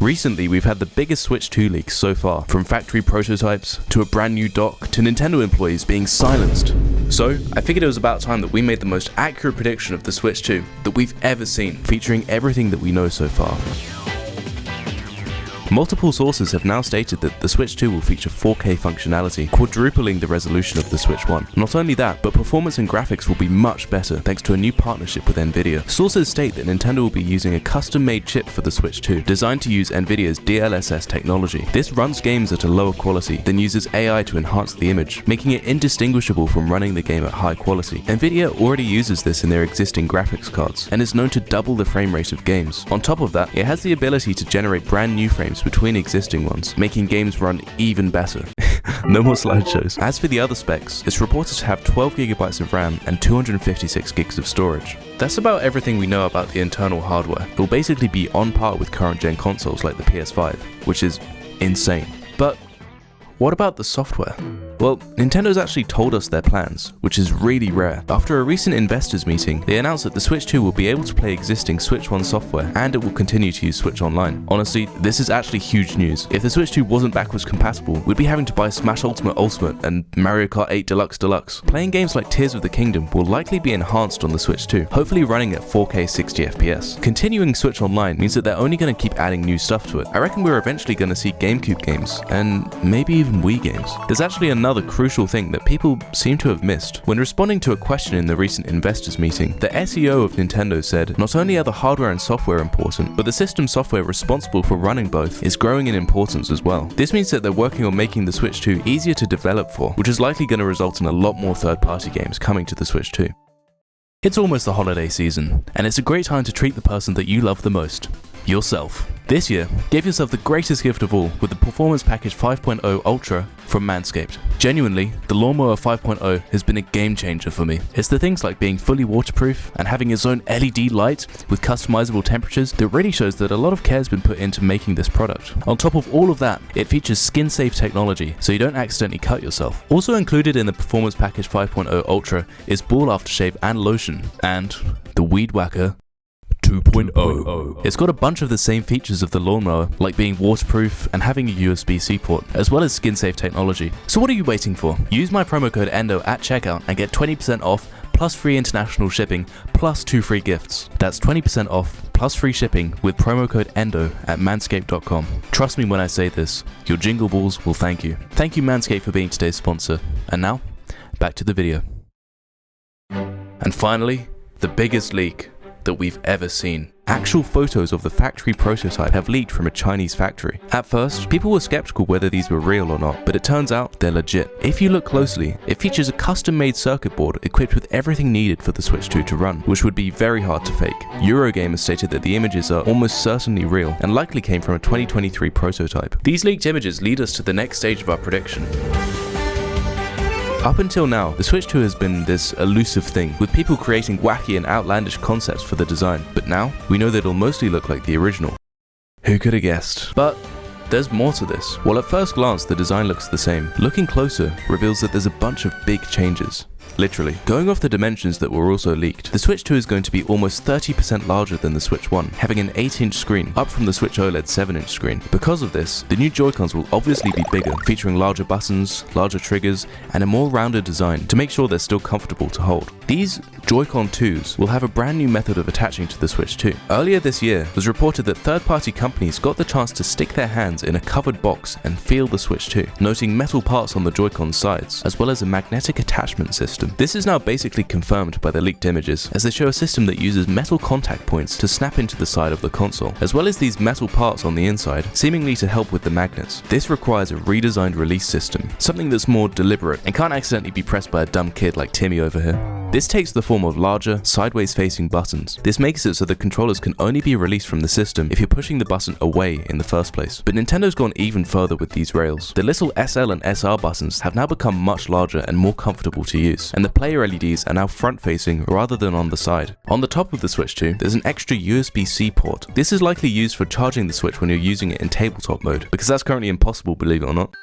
Recently, we've had the biggest Switch 2 leaks so far, from factory prototypes, to a brand new dock, to Nintendo employees being silenced. So, I figured it was about time that we made the most accurate prediction of the Switch 2 that we've ever seen, featuring everything that we know so far. Multiple sources have now stated that the Switch 2 will feature 4K functionality, quadrupling the resolution of the Switch 1. Not only that, but performance and graphics will be much better thanks to a new partnership with Nvidia. Sources state that Nintendo will be using a custom-made chip for the Switch 2, designed to use Nvidia's DLSS technology. This runs games at a lower quality, then uses AI to enhance the image, making it indistinguishable from running the game at high quality. Nvidia already uses this in their existing graphics cards, and is known to double the frame rate of games. On top of that, it has the ability to generate brand new frames between existing ones, making games run even better. No more slideshows. As for the other specs, it's reported to have 12GB of RAM and 256GB of storage. That's about everything we know about the internal hardware. It will basically be on par with current gen consoles like the PS5, which is insane. But what about the software? Well, Nintendo's actually told us their plans, which is really rare. After a recent investors meeting, they announced that the Switch 2 will be able to play existing Switch 1 software, and it will continue to use Switch Online. Honestly, this is actually huge news. If the Switch 2 wasn't backwards compatible, we'd be having to buy Smash Ultimate Ultimate and Mario Kart 8 Deluxe Deluxe. Playing games like Tears of the Kingdom will likely be enhanced on the Switch 2, hopefully running at 4K 60fps. Continuing Switch Online means that they're only going to keep adding new stuff to it. I reckon we're eventually going to see GameCube games, and maybe even Wii games. There's actually another crucial thing that people seem to have missed. When responding to a question in the recent investors meeting, the SEO of Nintendo said, not only are the hardware and software important, but the system software responsible for running both is growing in importance as well. This means that they're working on making the Switch 2 easier to develop for, which is likely going to result in a lot more third-party games coming to the Switch 2. It's almost the holiday season, and it's a great time to treat the person that you love the most, yourself. This year, give yourself the greatest gift of all with the Performance Package 5.0 Ultra from Manscaped. Genuinely, the Lawnmower 5.0 has been a game changer for me. It's the things like being fully waterproof and having its own LED light with customizable temperatures that really shows that a lot of care has been put into making this product. On top of all of that, it features skin-safe technology so you don't accidentally cut yourself. Also included in the Performance Package 5.0 Ultra is ball aftershave and lotion, and the Weed Whacker 2.0. It's got a bunch of the same features of the lawnmower, like being waterproof and having a USB-C port, as well as skin-safe technology. So what are you waiting for? Use my promo code ENDO at checkout and get 20% off, plus free international shipping, plus 2 free gifts. That's 20% off, plus free shipping with promo code ENDO at manscaped.com. Trust me when I say this, your jingle balls will thank you. Thank you Manscaped for being today's sponsor. And now, back to the video. And finally, the biggest leak that we've ever seen. Actual photos of the factory prototype have leaked from a Chinese factory. At first, people were skeptical whether these were real or not, but it turns out they're legit. If you look closely, it features a custom-made circuit board equipped with everything needed for the Switch 2 to run, which would be very hard to fake. Eurogamer stated that the images are almost certainly real and likely came from a 2023 prototype. These leaked images lead us to the next stage of our prediction. Up until now, the Switch 2 has been this elusive thing, with people creating wacky and outlandish concepts for the design, but now, we know that it'll mostly look like the original. Who could have guessed? But there's more to this. While at first glance the design looks the same, looking closer reveals that there's a bunch of big changes. Literally. Going off the dimensions that were also leaked, the Switch 2 is going to be almost 30% larger than the Switch 1, having an 8-inch screen, up from the Switch OLED 7-inch screen. Because of this, the new Joy-Cons will obviously be bigger, featuring larger buttons, larger triggers, and a more rounded design to make sure they're still comfortable to hold. These Joy-Con 2s will have a brand new method of attaching to the Switch 2. Earlier this year, it was reported that third-party companies got the chance to stick their hands in a covered box and feel the Switch 2, noting metal parts on the Joy-Con sides, as well as a magnetic attachment system. This is now basically confirmed by the leaked images, as they show a system that uses metal contact points to snap into the side of the console, as well as these metal parts on the inside, seemingly to help with the magnets. This requires a redesigned release system, something that's more deliberate and can't accidentally be pressed by a dumb kid like Timmy over here. This takes the form of larger, sideways-facing buttons. This makes it so the controllers can only be released from the system if you're pushing the button away in the first place. But Nintendo's gone even further with these rails. The little SL and SR buttons have now become much larger and more comfortable to use, and the player LEDs are now front-facing rather than on the side. On the top of the Switch 2, there's an extra USB-C port. This is likely used for charging the Switch when you're using it in tabletop mode, because that's currently impossible, believe it or not.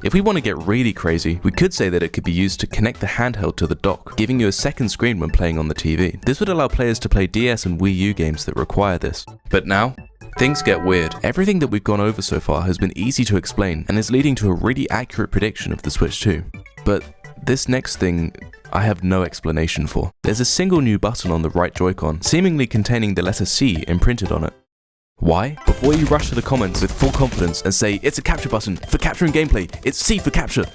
If we want to get really crazy, we could say that it could be used to connect the handheld to the dock, giving you a second screen when playing on the TV. This would allow players to play DS and Wii U games that require this. But now, things get weird. Everything that we've gone over so far has been easy to explain and is leading to a really accurate prediction of the Switch 2. But this next thing, I have no explanation for. There's a single new button on the right Joy-Con, seemingly containing the letter C imprinted on it. Why? Before you rush to the comments with full confidence and say it's a capture button for capturing gameplay, it's C for capture.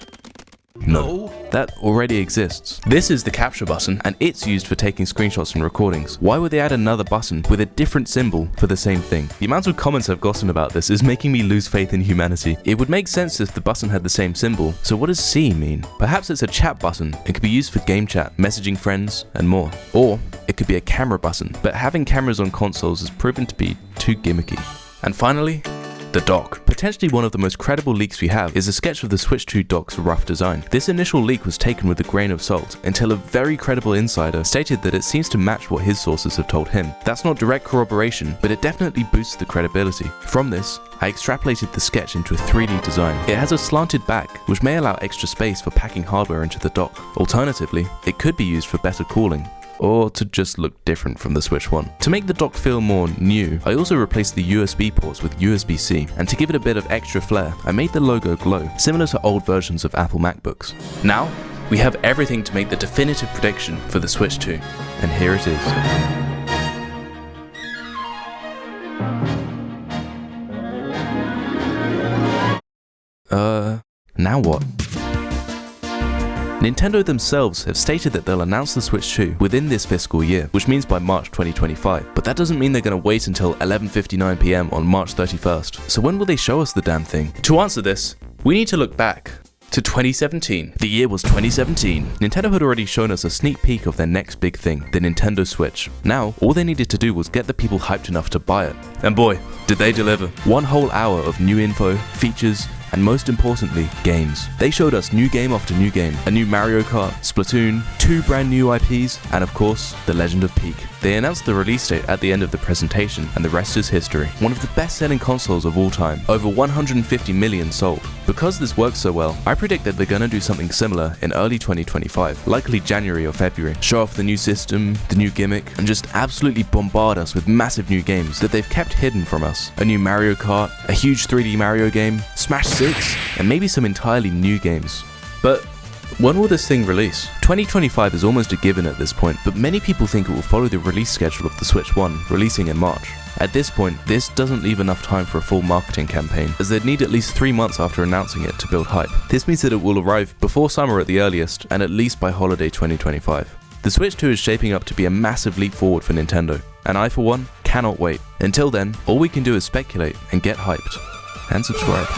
No, that already exists. This is the capture button and it's used for taking screenshots and recordings. Why would they add another button with a different symbol for the same thing? The amount of comments I've gotten about this is making me lose faith in humanity. It would make sense if the button had the same symbol, so what does C mean? Perhaps it's a chat button. It could be used for game chat, messaging friends, and more. Or it could be a camera button, but having cameras on consoles has proven to be too gimmicky. And finally, the dock. Potentially one of the most credible leaks we have is a sketch of the Switch 2 dock's rough design. This initial leak was taken with a grain of salt until a very credible insider stated that it seems to match what his sources have told him. That's not direct corroboration, but it definitely boosts the credibility. From this, I extrapolated the sketch into a 3D design. It has a slanted back, which may allow extra space for packing hardware into the dock. Alternatively, it could be used for better cooling, or to just look different from the Switch 1. To make the dock feel more new, I also replaced the USB ports with USB-C, and to give it a bit of extra flair, I made the logo glow, similar to old versions of Apple MacBooks. Now, we have everything to make the definitive prediction for the Switch 2, and here it is. Now what? Nintendo themselves have stated that they'll announce the Switch 2 within this fiscal year, which means by March 2025. But that doesn't mean they're going to wait until 11:59 PM on March 31st. So when will they show us the damn thing? To answer this, we need to look back to 2017. The year was 2017. Nintendo had already shown us a sneak peek of their next big thing, the Nintendo Switch. Now, all they needed to do was get the people hyped enough to buy it. And boy, did they deliver. One whole hour of new info, features, and most importantly, games. They showed us new game after new game, a new Mario Kart, Splatoon, 2 brand new IPs, and of course, The Legend of Peak. They announced the release date at the end of the presentation, and the rest is history. One of the best-selling consoles of all time, over 150 million sold. Because this works so well, I predict that they're gonna do something similar in early 2025, likely January or February. Show off the new system, the new gimmick, and just absolutely bombard us with massive new games that they've kept hidden from us. A new Mario Kart, a huge 3D Mario game, Smash 6, and maybe some entirely new games. But when will this thing release? 2025 is almost a given at this point, but many people think it will follow the release schedule of the Switch 1, releasing in March. At this point, this doesn't leave enough time for a full marketing campaign, as they'd need at least 3 months after announcing it to build hype. This means that it will arrive before summer at the earliest, and at least by holiday 2025. The Switch 2 is shaping up to be a massive leap forward for Nintendo, and I for one cannot wait. Until then, all we can do is speculate and get hyped. And subscribe.